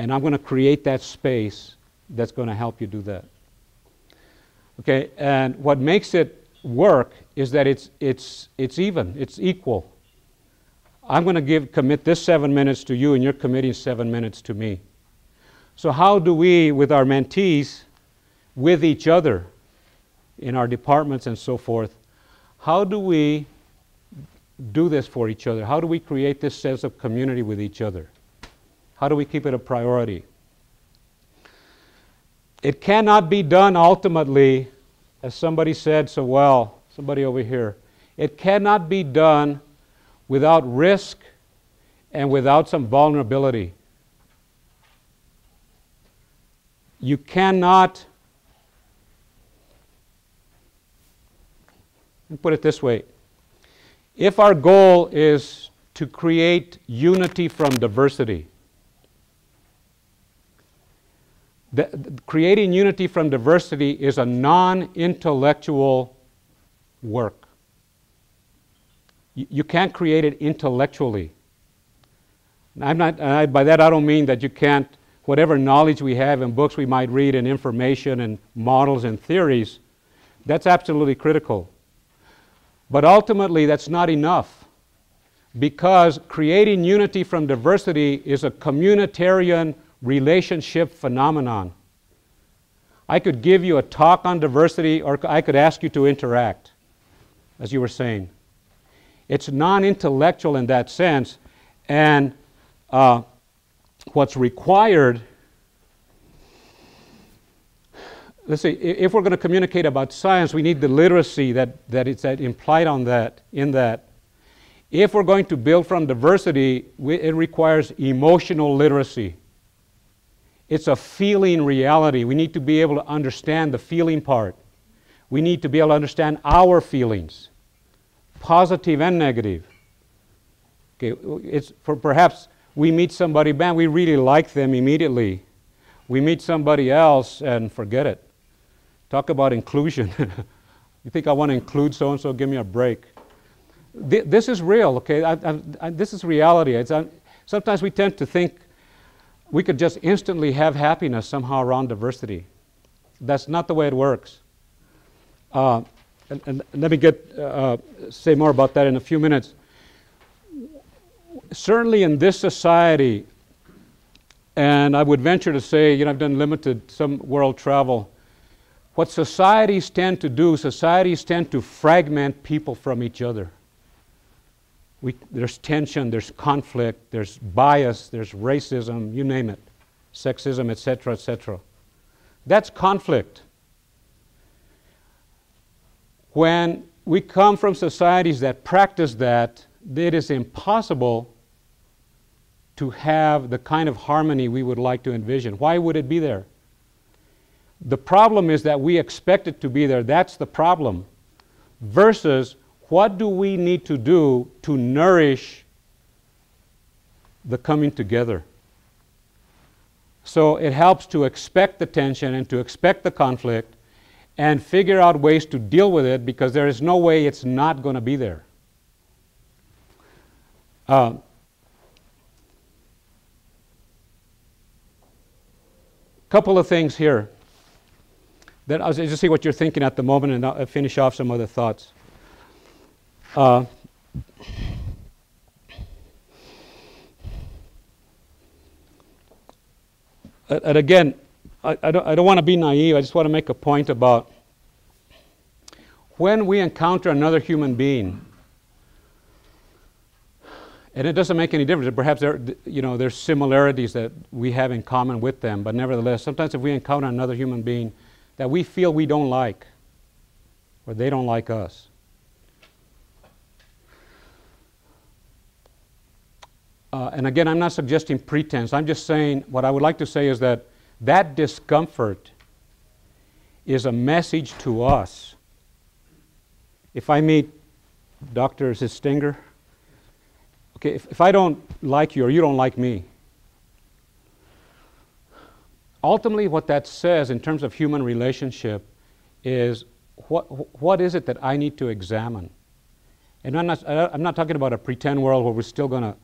And I'm going to create that space that's going to help you do that. Okay, and what makes it work is that it's even, it's equal. I'm going to commit this 7 minutes to you, and you're committing 7 minutes to me. So how do we, with our mentees, with each other, in our departments and so forth, how do we do this for each other? How do we create this sense of community with each other? How do we keep it a priority? It cannot be done ultimately, as somebody said so well, somebody over here, it cannot be done without risk and without some vulnerability. You cannot, let me put it this way, if our goal is to create unity from diversity, creating unity from diversity is a non-intellectual work. You can't create it intellectually. By that I don't mean that you can't, whatever knowledge we have and books we might read and information and models and theories, that's absolutely critical. But ultimately that's not enough, because creating unity from diversity is a communitarian relationship phenomenon. I could give you a talk on diversity, or I could ask you to interact, as you were saying. It's non-intellectual in that sense, and what's required, let's see, if we're going to communicate about science, we need the literacy that is implied on that, in that. If we're going to build from diversity, it requires emotional literacy. It's a feeling reality. We need to be able to understand the feeling part. We need to be able to understand our feelings, positive and negative. Okay, it's for perhaps we meet somebody, man, we really like them immediately. We meet somebody else and forget it. Talk about inclusion. You think I want to include so-and-so? Give me a break. This is real, okay? This is reality. Sometimes we tend to think we could just instantly have happiness somehow around diversity. That's not the way it works. And let me say more about that in a few minutes. Certainly in this society, and I would venture to say, you know, I've done some world travel. What societies tend to do, societies tend to fragment people from each other. There's tension, there's conflict, there's bias, there's racism, you name it, sexism, etc., etc. That's conflict. When we come from societies that practice that, it is impossible to have the kind of harmony we would like to envision. Why would it be there? The problem is that we expect it to be there. That's the problem. Versus, what do we need to do to nourish the coming together? So it helps to expect the tension and to expect the conflict and figure out ways to deal with it, because there is no way it's not going to be there. Couple of things here that I'll just see what you're thinking at the moment, and I'll finish off some other thoughts. And again, I don't want to be naive. I just want to make a point about when we encounter another human being, and it doesn't make any difference. Perhaps there's similarities that we have in common with them, but nevertheless, sometimes if we encounter another human being that we feel we don't like, or they don't like us, and again, I'm not suggesting pretense. I'm just saying, what I would like to say is that that discomfort is a message to us. If I meet Dr. Stinger, okay, if I don't like you or you don't like me, ultimately what that says in terms of human relationship is what is it that I need to examine? And I'm not talking about a pretend world where we're still going to,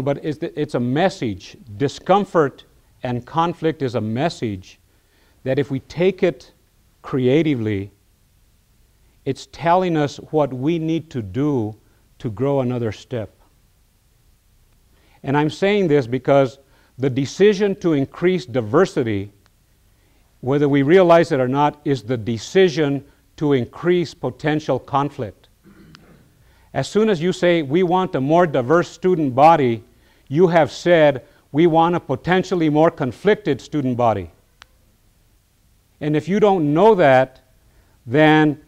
but it's a message. Discomfort and conflict is a message that if we take it creatively, it's telling us what we need to do to grow another step. And I'm saying this because the decision to increase diversity, whether we realize it or not, is the decision to increase potential conflict. As soon as you say, we want a more diverse student body, you have said, we want a potentially more conflicted student body. And if you don't know that, then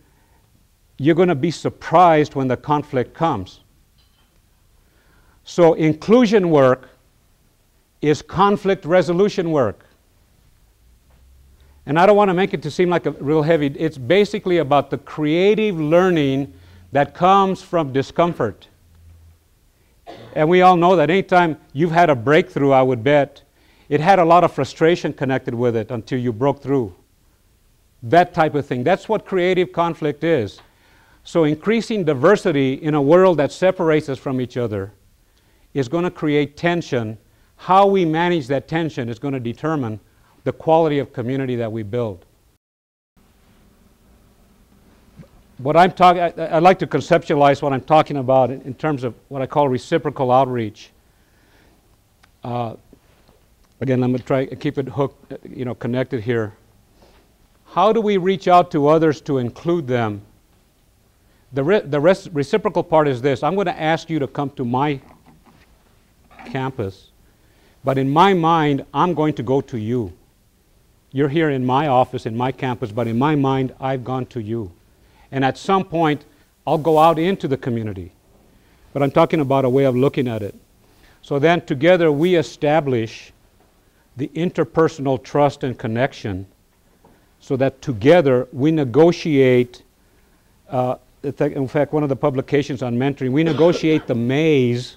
you're going to be surprised when the conflict comes. So inclusion work is conflict resolution work. And I don't want to make it to seem like a real heavy. It's basically about the creative learning that comes from discomfort. And we all know that anytime you've had a breakthrough, I would bet, it had a lot of frustration connected with it until you broke through. That type of thing. That's what creative conflict is. So increasing diversity in a world that separates us from each other is going to create tension. How we manage that tension is going to determine the quality of community that we build. What I'm talking, I like to conceptualize what I'm talking about in terms of what I call reciprocal outreach. Again, I'm going to try to keep it hooked, connected here. How do we reach out to others to include them? The reciprocal part is this. I'm going to ask you to come to my campus, but in my mind, I'm going to go to you. You're here in my office, in my campus, but in my mind, I've gone to you. And at some point, I'll go out into the community. But I'm talking about a way of looking at it. So then together we establish the interpersonal trust and connection so that together we negotiate, in fact, one of the publications on mentoring, we negotiate the maze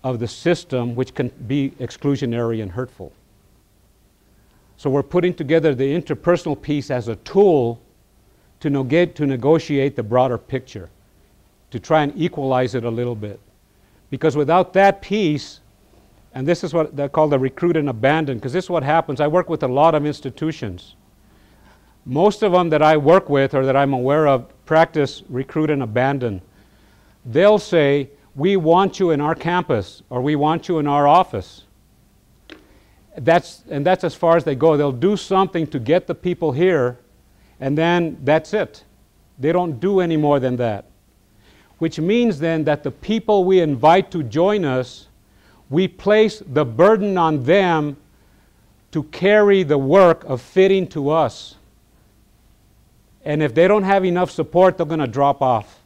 of the system which can be exclusionary and hurtful. So we're putting together the interpersonal piece as a tool to negotiate the broader picture, to try and equalize it a little bit. Because without that piece, and this is what they call the recruit and abandon, because this is what happens. I work with a lot of institutions. Most of them that I work with or that I'm aware of practice recruit and abandon. They'll say, we want you in our campus, or we want you in our office. That's as far as they go. They'll do something to get the people here, and then that's it. They don't do any more than that. Which means then that the people we invite to join us, we place the burden on them to carry the work of fitting to us. And if they don't have enough support, they're going to drop off.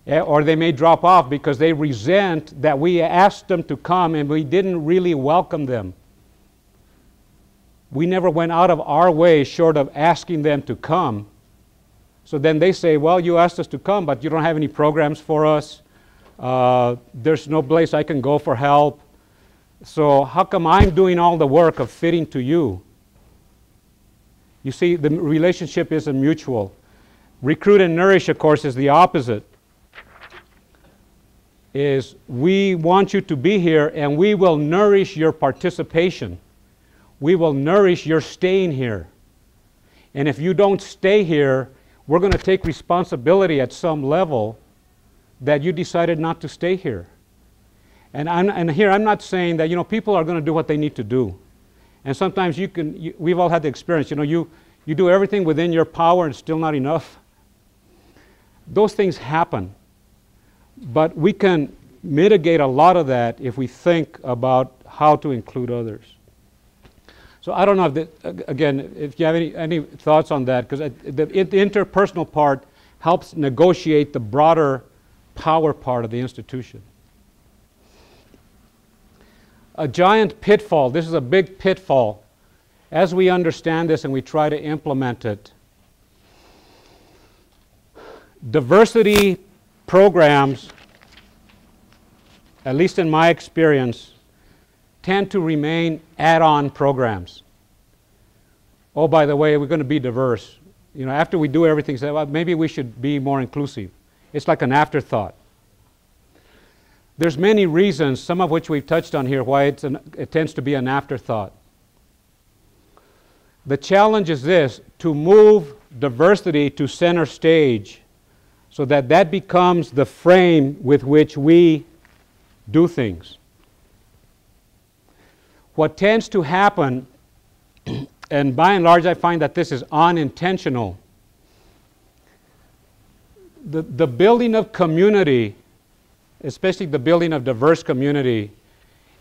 Or they may drop off because they resent that we asked them to come and we didn't really welcome them. We never went out of our way short of asking them to come. So then they say, well, you asked us to come, but you don't have any programs for us. There's no place I can go for help. So how come I'm doing all the work of fitting to you? You see, the relationship isn't mutual. Recruit and nourish, of course, is the opposite. Is we want you to be here and we will nourish your participation. We will nourish your staying here. And if you don't stay here, we're going to take responsibility at some level that you decided not to stay here. And here I'm not saying that, people are going to do what they need to do. And sometimes we've all had the experience, you do everything within your power and it's still not enough. Those things happen. But we can mitigate a lot of that if we think about how to include others. So I don't know, if you have any thoughts on that, because the interpersonal part helps negotiate the broader power part of the institution. A giant pitfall, this is a big pitfall. As we understand this and we try to implement it, diversity programs, at least in my experience, tend to remain add-on programs. Oh, by the way, we're going to be diverse. After we do everything, say, well, maybe we should be more inclusive. It's like an afterthought. There's many reasons, some of which we've touched on here, why it tends to be an afterthought. The challenge is this, to move diversity to center stage so that that becomes the frame with which we do things. What tends to happen, and by and large I find that this is unintentional, the building of community, especially the building of diverse community,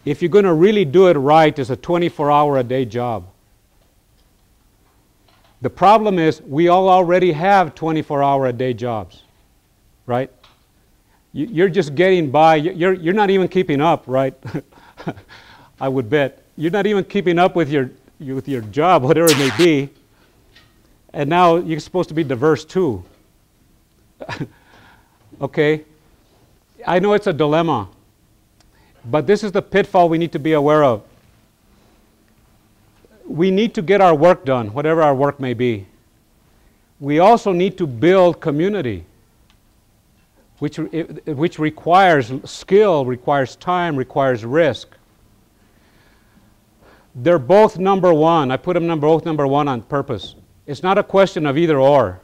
if you're going to really do it right, is a 24-hour-a-day job. The problem is we all already have 24-hour-a-day jobs, right? You're just getting by. You're not even keeping up, right? I would bet. You're not even keeping up with your job, whatever it may be. And now you're supposed to be diverse too. Okay? I know it's a dilemma, but this is the pitfall we need to be aware of. We need to get our work done, whatever our work may be. We also need to build community, which requires skill, requires time, requires risk. They're both number one. I put them both number one on purpose. It's not a question of either or.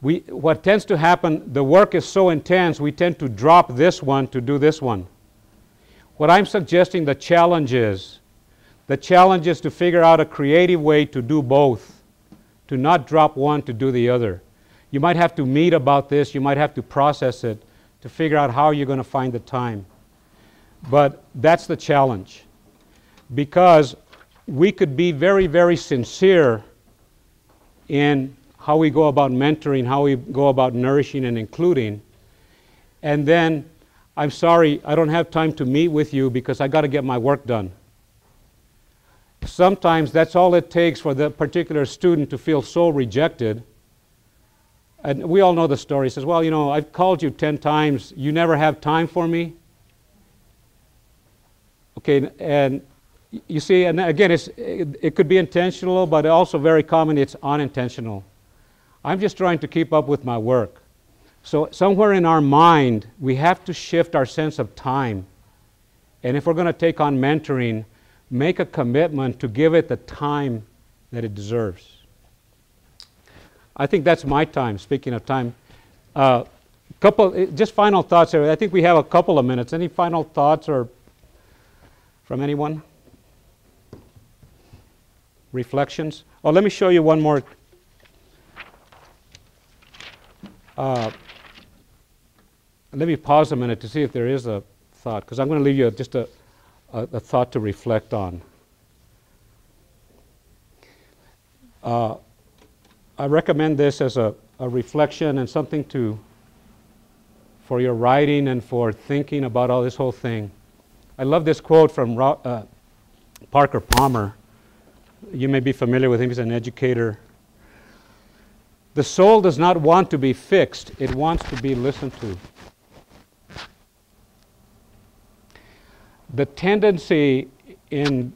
What tends to happen, the work is so intense, we tend to drop this one to do this one. What I'm suggesting the challenge is to figure out a creative way to do both, to not drop one to do the other. You might have to meet about this, you might have to process it to figure out how you're going to find the time. But that's the challenge, because we could be very, very sincere in how we go about mentoring, how we go about nourishing and including, and then, I'm sorry, I don't have time to meet with you because I got to get my work done. Sometimes that's all it takes for the particular student to feel so rejected. And we all know the story. He says, well, you know, I've called you 10 times. You never have time for me? Okay, and you see, and again, it could be intentional, but also very common, it's unintentional. I'm just trying to keep up with my work. So somewhere in our mind, we have to shift our sense of time. And if we're going to take on mentoring, make a commitment to give it the time that it deserves. I think that's my time, speaking of time. Just final thoughts here. I think we have a couple of minutes. Any final thoughts or from anyone? Reflections? Oh, let me show you one more. Let me pause a minute to see if there is a thought, because I'm going to leave you just a thought to reflect on. I recommend this as a reflection and something for your writing and for thinking about all this whole thing. I love this quote from Parker Palmer. You may be familiar with him. He's an educator. The soul does not want to be fixed. It wants to be listened to. The tendency in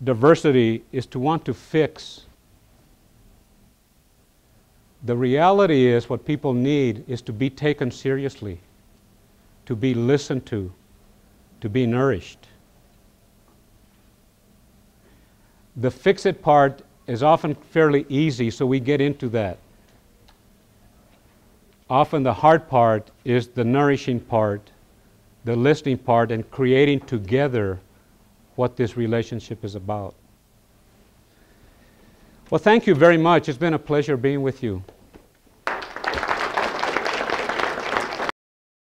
diversity is to want to fix. The reality is what people need is to be taken seriously, to be listened to be nourished. The fix-it part is often fairly easy, so we get into that. Often the hard part is the nourishing part, the listening part, and creating together what this relationship is about. Well, thank you very much. It's been a pleasure being with you.